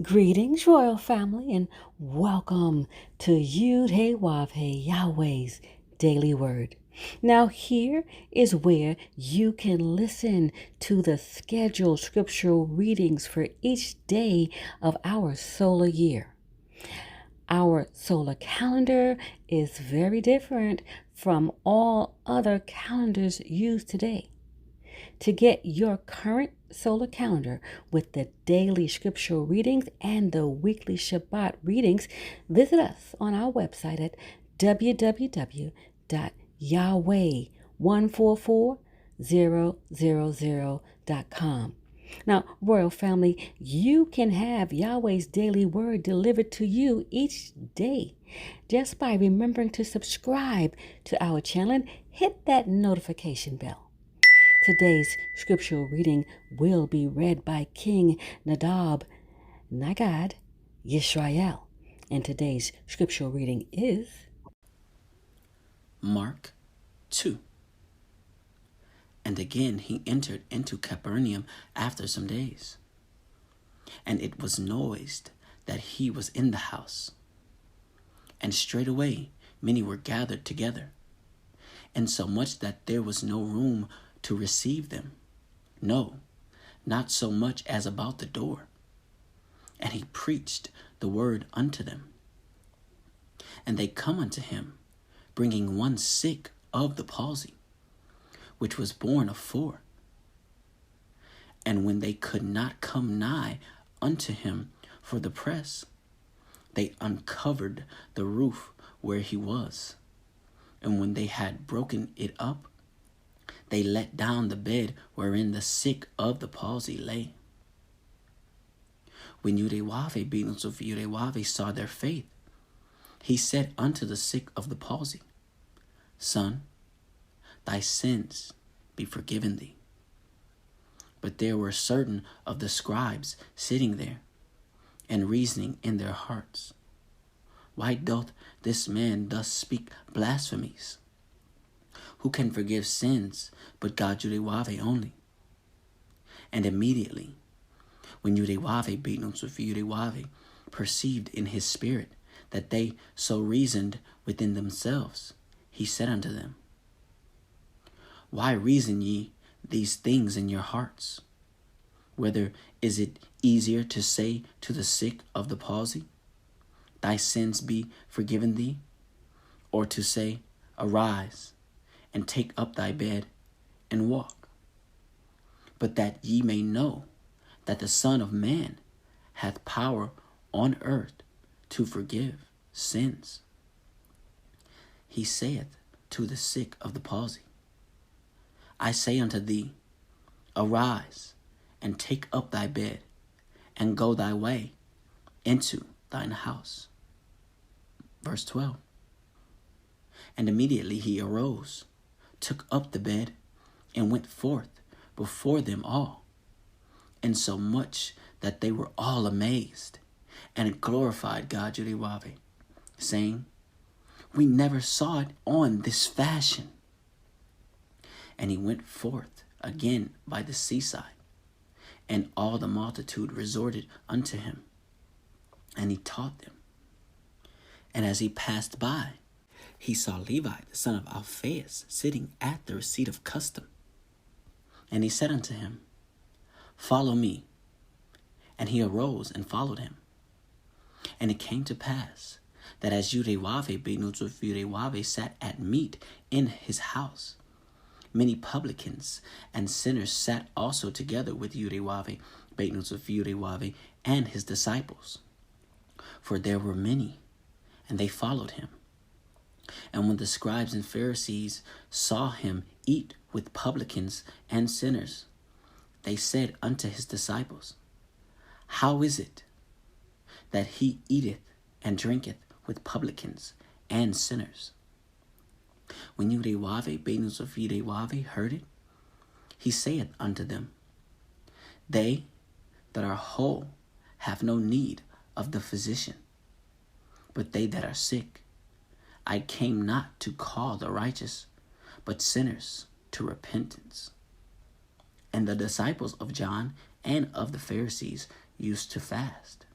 Greetings, royal family, and welcome to Yahweh, Yahweh's Daily Word. Now, here is where you can listen to the scheduled scriptural readings for each day of our solar year. Our solar calendar is very different from all other calendars used today. To get your current solar calendar with the daily scriptural readings and the weekly Shabbat readings, visit us on our website at www.yahweh144000.com. Now, royal family, you can have Yahweh's daily word delivered to you each day just by remembering to subscribe to our channel and hit that notification bell. Today's scriptural reading will be read by King Nadab Nagad Yisrael. And today's scriptural reading is Mark 2. And again he entered into Capernaum after some days. And it was noised that he was in the house. And straightway many were gathered together, insomuch that there was no room to receive them, no, not so much as about the door. And he preached the word unto them. And they come unto him, bringing one sick of the palsy, which was born of 4. And when they could not come nigh unto him for the press, they uncovered the roof where he was. And when they had broken it up, they let down the bed wherein the sick of the palsy lay. When Yahweh saw their faith, he said unto the sick of the palsy, Son, thy sins be forgiven thee. But there were certain of the scribes sitting there, and reasoning in their hearts, Why doth this man thus speak blasphemies? Who can forgive sins but God Yahweh only? And immediately, when Yahweh perceived in his spirit that they so reasoned within themselves, he said unto them, Why reason ye these things in your hearts? Whether is it easier to say to the sick of the palsy, Thy sins be forgiven thee, or to say, Arise, and take up thy bed, and walk? But that ye may know that the Son of Man hath power on earth to forgive sins. He saith to the sick of the palsy, I say unto thee, Arise, and take up thy bed, and go thy way into thine house. Verse 12. And immediately he arose, took up the bed, and went forth before them all, insomuch that they were all amazed, and glorified God Yahweh, saying, We never saw it on this fashion. And he went forth again by the seaside, and all the multitude resorted unto him, and he taught them. And as he passed by, he saw Levi, the son of Alphaeus, sitting at the receipt of custom. And he said unto him, Follow me. And he arose and followed him. And it came to pass that as Yahweh sat at meat in his house, many publicans and sinners sat also together with Yahweh and his disciples. For there were many, and they followed him. And when the scribes and Pharisees saw him eat with publicans and sinners, they said unto his disciples, How is it that he eateth and drinketh with publicans and sinners? When Yahweh heard it, he saith unto them, They that are whole have no need of the physician, but they that are sick. I came not to call the righteous, but sinners to repentance. And the disciples of John and of the Pharisees used to fast.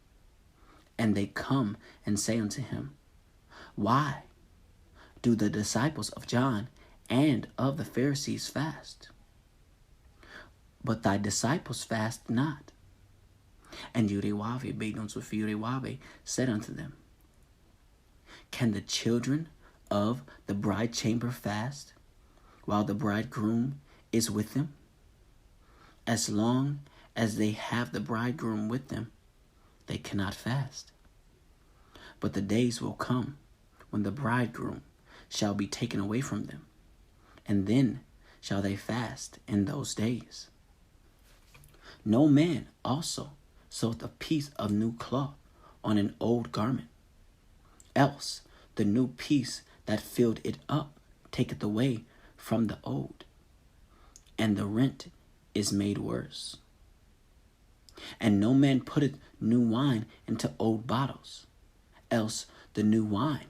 And they come and say unto him, Why do the disciples of John and of the Pharisees fast, but thy disciples fast not? And Yahweh said unto them, Can the children of the bride chamber fast, while the bridegroom is with them? As long as they have the bridegroom with them, they cannot fast. But the days will come when the bridegroom shall be taken away from them, and then shall they fast in those days. No man also seweth a piece of new cloth on an old garment, else the new piece that filled it up taketh away from the old, and the rent is made worse. And no man putteth new wine into old bottles, else the new wine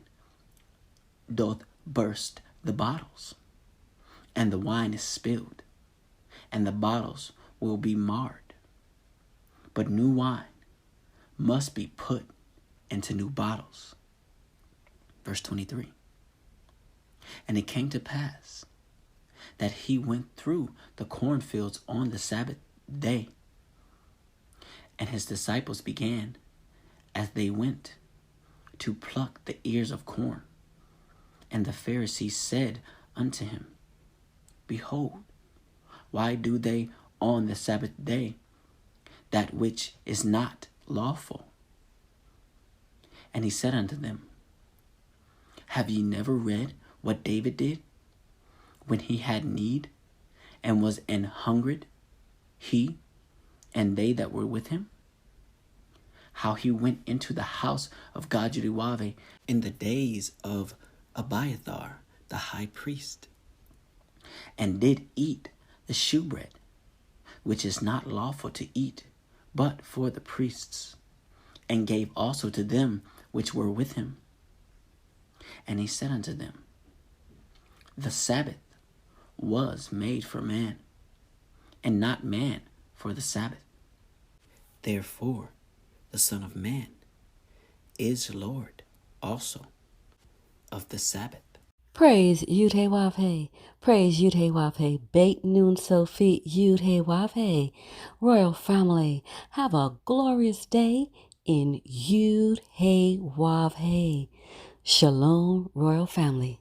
doth burst the bottles, and the wine is spilled, and the bottles will be marred. But new wine must be put into new bottles. Verse 23. And it came to pass that he went through the cornfields on the Sabbath day, and his disciples began, as they went, to pluck the ears of corn. And the Pharisees said unto him, Behold, why do they on the Sabbath day that which is not lawful? And he said unto them, Have ye never read what David did, when he had need, and was an hungered, he and they that were with him? How he went into the house of God Yahweh in the days of Abiathar the high priest, and did eat the shewbread, which is not lawful to eat, but for the priests, and gave also to them which were with him. And he said unto them, The Sabbath was made for man, and not man for the Sabbath. Therefore the Son of Man is Lord also of the Sabbath. Praise Yud-Heh-Wav-Heh. Praise Yud-Heh-Wav-Heh. Beit Nun Sophie Yud-Heh-Wav-Heh. Royal family, have a glorious day in Yud-Heh-Wav-Heh. Shalom, royal family.